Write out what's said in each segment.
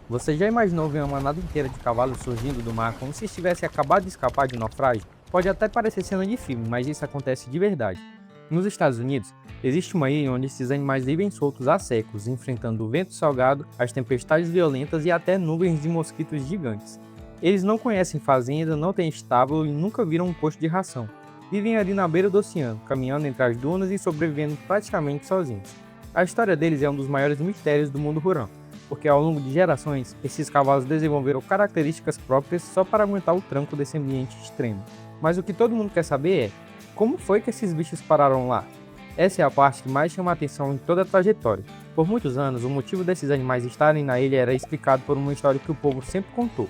Você já imaginou ver uma manada inteira de cavalos surgindo do mar como se estivesse acabado de escapar de um naufrágio? Pode até parecer cena de filme, mas isso acontece de verdade. Nos Estados Unidos, existe uma ilha onde esses animais vivem soltos há séculos, enfrentando o vento salgado, as tempestades violentas e até nuvens de mosquitos gigantes. Eles não conhecem fazenda, não têm estábulo e nunca viram um posto de ração. Vivem ali na beira do oceano, caminhando entre as dunas e sobrevivendo praticamente sozinhos. A história deles é um dos maiores mistérios do mundo rural, porque ao longo de gerações, esses cavalos desenvolveram características próprias só para aguentar o tranco desse ambiente extremo. Mas o que todo mundo quer saber é, como foi que esses bichos pararam lá? Essa é a parte que mais chama a atenção em toda a trajetória. Por muitos anos, o motivo desses animais estarem na ilha era explicado por uma história que o povo sempre contou.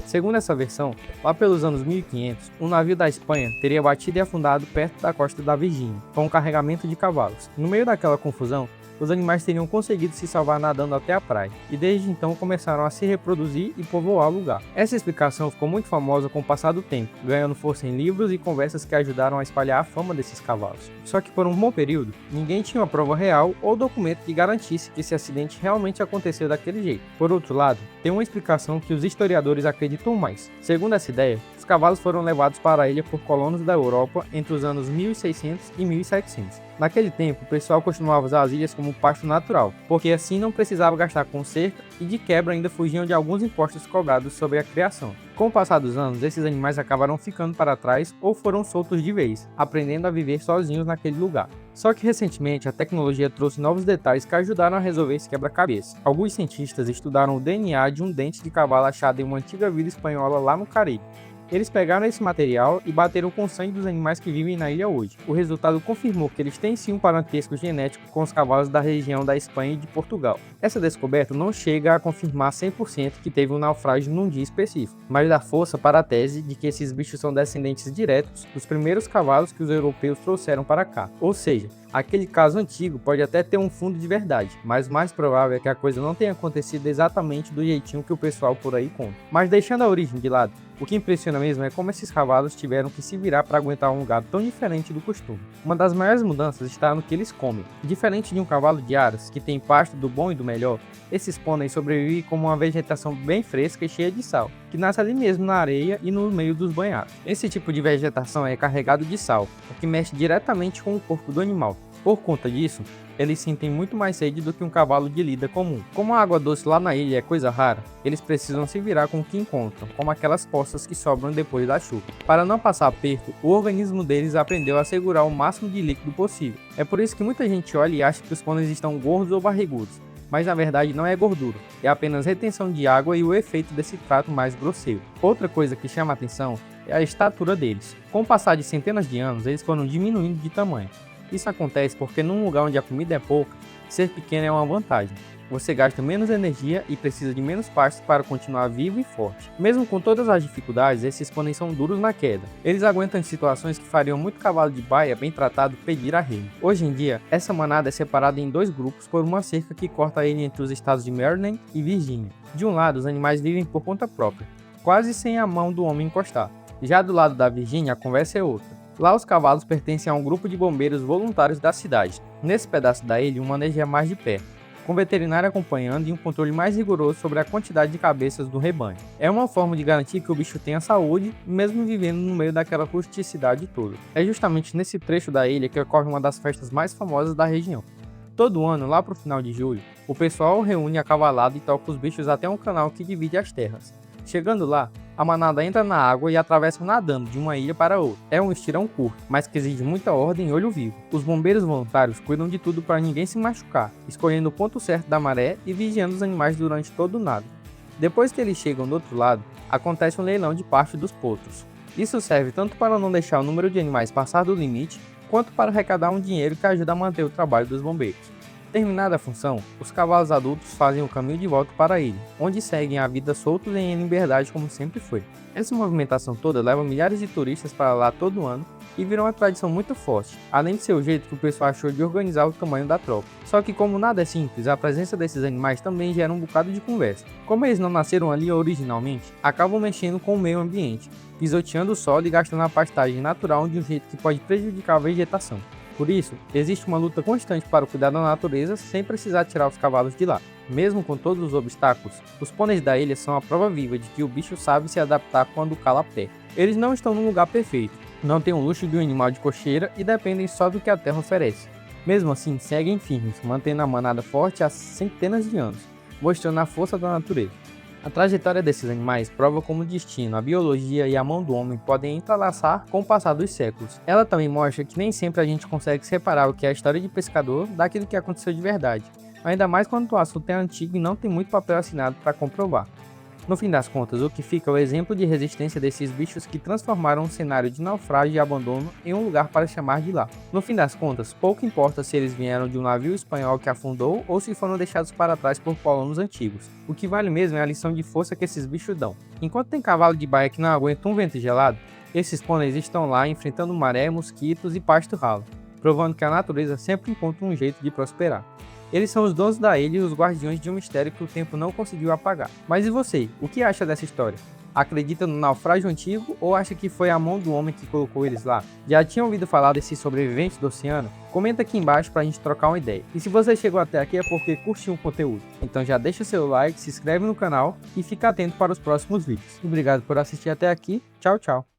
Segundo essa versão, lá pelos anos 1500, um navio da Espanha teria batido e afundado perto da costa da Virgínia, com um carregamento de cavalos. No meio daquela confusão, os animais teriam conseguido se salvar nadando até a praia, e desde então começaram a se reproduzir e povoar o lugar. Essa explicação ficou muito famosa com o passar do tempo, ganhando força em livros e conversas que ajudaram a espalhar a fama desses cavalos. Só que por um bom período, ninguém tinha uma prova real ou documento que garantisse que esse acidente realmente aconteceu daquele jeito. Por outro lado, tem uma explicação que os historiadores acreditam mais. Segundo essa ideia, os cavalos foram levados para a ilha por colonos da Europa entre os anos 1600 e 1700. Naquele tempo, o pessoal costumava usar as ilhas como pasto natural, porque assim não precisava gastar com cerca e de quebra ainda fugiam de alguns impostos cobrados sobre a criação. Com o passar dos anos, esses animais acabaram ficando para trás ou foram soltos de vez, aprendendo a viver sozinhos naquele lugar. Só que recentemente a tecnologia trouxe novos detalhes que ajudaram a resolver esse quebra-cabeça. Alguns cientistas estudaram o DNA de um dente de cavalo achado em uma antiga vila espanhola lá no Caribe. Eles pegaram esse material e bateram com o sangue dos animais que vivem na ilha hoje. O resultado confirmou que eles têm sim um parentesco genético com os cavalos da região da Espanha e de Portugal. Essa descoberta não chega a confirmar 100% que teve um naufrágio num dia específico, mas dá força para a tese de que esses bichos são descendentes diretos dos primeiros cavalos que os europeus trouxeram para cá. Ou seja, aquele caso antigo pode até ter um fundo de verdade, mas o mais provável é que a coisa não tenha acontecido exatamente do jeitinho que o pessoal por aí conta. Mas deixando a origem de lado, o que impressiona mesmo é como esses cavalos tiveram que se virar para aguentar um lugar tão diferente do costume. Uma das maiores mudanças está no que eles comem. Diferente de um cavalo de aras, que tem pasto do bom e do melhor, esses pôneis sobrevivem como uma vegetação bem fresca e cheia de sal, que nasce ali mesmo na areia e no meio dos banhados. Esse tipo de vegetação é carregado de sal, o que mexe diretamente com o corpo do animal. Por conta disso, eles sentem muito mais sede do que um cavalo de lida comum. Como a água doce lá na ilha é coisa rara, eles precisam se virar com o que encontram, como aquelas poças que sobram depois da chuva. Para não passar aperto, o organismo deles aprendeu a segurar o máximo de líquido possível. É por isso que muita gente olha e acha que os pôneis estão gordos ou barrigudos, mas na verdade não é gordura, é apenas retenção de água e o efeito desse trato mais grosseiro. Outra coisa que chama a atenção é a estatura deles. Com o passar de centenas de anos, eles foram diminuindo de tamanho. Isso acontece porque num lugar onde a comida é pouca, ser pequeno é uma vantagem. Você gasta menos energia e precisa de menos pasto para continuar vivo e forte. Mesmo com todas as dificuldades, esses pôneis são duros na queda. Eles aguentam situações que fariam muito cavalo de baia bem tratado pedir arrego. Hoje em dia, essa manada é separada em dois grupos por uma cerca que corta ele entre os estados de Maryland e Virgínia. De um lado, os animais vivem por conta própria, quase sem a mão do homem encostar. Já do lado da Virgínia, a conversa é outra. Lá os cavalos pertencem a um grupo de bombeiros voluntários da cidade. Nesse pedaço da ilha, o manejo é mais de perto, com veterinário acompanhando e um controle mais rigoroso sobre a quantidade de cabeças do rebanho. É uma forma de garantir que o bicho tenha saúde, mesmo vivendo no meio daquela rusticidade toda. É justamente nesse trecho da ilha que ocorre uma das festas mais famosas da região. Todo ano, lá pro final de julho, o pessoal reúne acavalado e toca os bichos até um canal que divide as terras. Chegando lá, a manada entra na água e atravessa nadando de uma ilha para outra. É um estirão curto, mas que exige muita ordem e olho vivo. Os bombeiros voluntários cuidam de tudo para ninguém se machucar, escolhendo o ponto certo da maré e vigiando os animais durante todo o nado. Depois que eles chegam do outro lado, acontece um leilão de parte dos potros. Isso serve tanto para não deixar o número de animais passar do limite, quanto para arrecadar um dinheiro que ajuda a manter o trabalho dos bombeiros. Terminada a função, os cavalos adultos fazem o caminho de volta para a ilha, onde seguem a vida soltos e em liberdade como sempre foi. Essa movimentação toda leva milhares de turistas para lá todo ano e virou uma tradição muito forte, além de ser o jeito que o pessoal achou de organizar o tamanho da tropa. Só que como nada é simples, a presença desses animais também gera um bocado de conversa. Como eles não nasceram ali originalmente, acabam mexendo com o meio ambiente, pisoteando o solo e gastando a pastagem natural de um jeito que pode prejudicar a vegetação. Por isso, existe uma luta constante para cuidar da natureza sem precisar tirar os cavalos de lá. Mesmo com todos os obstáculos, os pôneis da ilha são a prova viva de que o bicho sabe se adaptar quando o cala pé. Eles não estão num lugar perfeito, não têm o luxo de um animal de cocheira e dependem só do que a terra oferece. Mesmo assim, seguem firmes, mantendo a manada forte há centenas de anos, mostrando a força da natureza. A trajetória desses animais prova como o destino, a biologia e a mão do homem podem entrelaçar com o passar dos séculos. Ela também mostra que nem sempre a gente consegue separar o que é a história de pescador daquilo que aconteceu de verdade, ainda mais quando o assunto é antigo e não tem muito papel assinado para comprovar. No fim das contas, o que fica é o exemplo de resistência desses bichos que transformaram um cenário de naufrágio e abandono em um lugar para chamar de lar. No fim das contas, pouco importa se eles vieram de um navio espanhol que afundou ou se foram deixados para trás por colonos antigos. O que vale mesmo é a lição de força que esses bichos dão. Enquanto tem cavalo de baia que não aguenta um vento gelado, esses pôneis estão lá enfrentando maré, mosquitos e pasto ralo, provando que a natureza sempre encontra um jeito de prosperar. Eles são os donos da ilha e os guardiões de um mistério que o tempo não conseguiu apagar. Mas e você? O que acha dessa história? Acredita no naufrágio antigo ou acha que foi a mão do homem que colocou eles lá? Já tinha ouvido falar desses sobreviventes do oceano? Comenta aqui embaixo pra gente trocar uma ideia. E se você chegou até aqui é porque curtiu o conteúdo. Então já deixa seu like, se inscreve no canal e fica atento para os próximos vídeos. Obrigado por assistir até aqui. Tchau, tchau.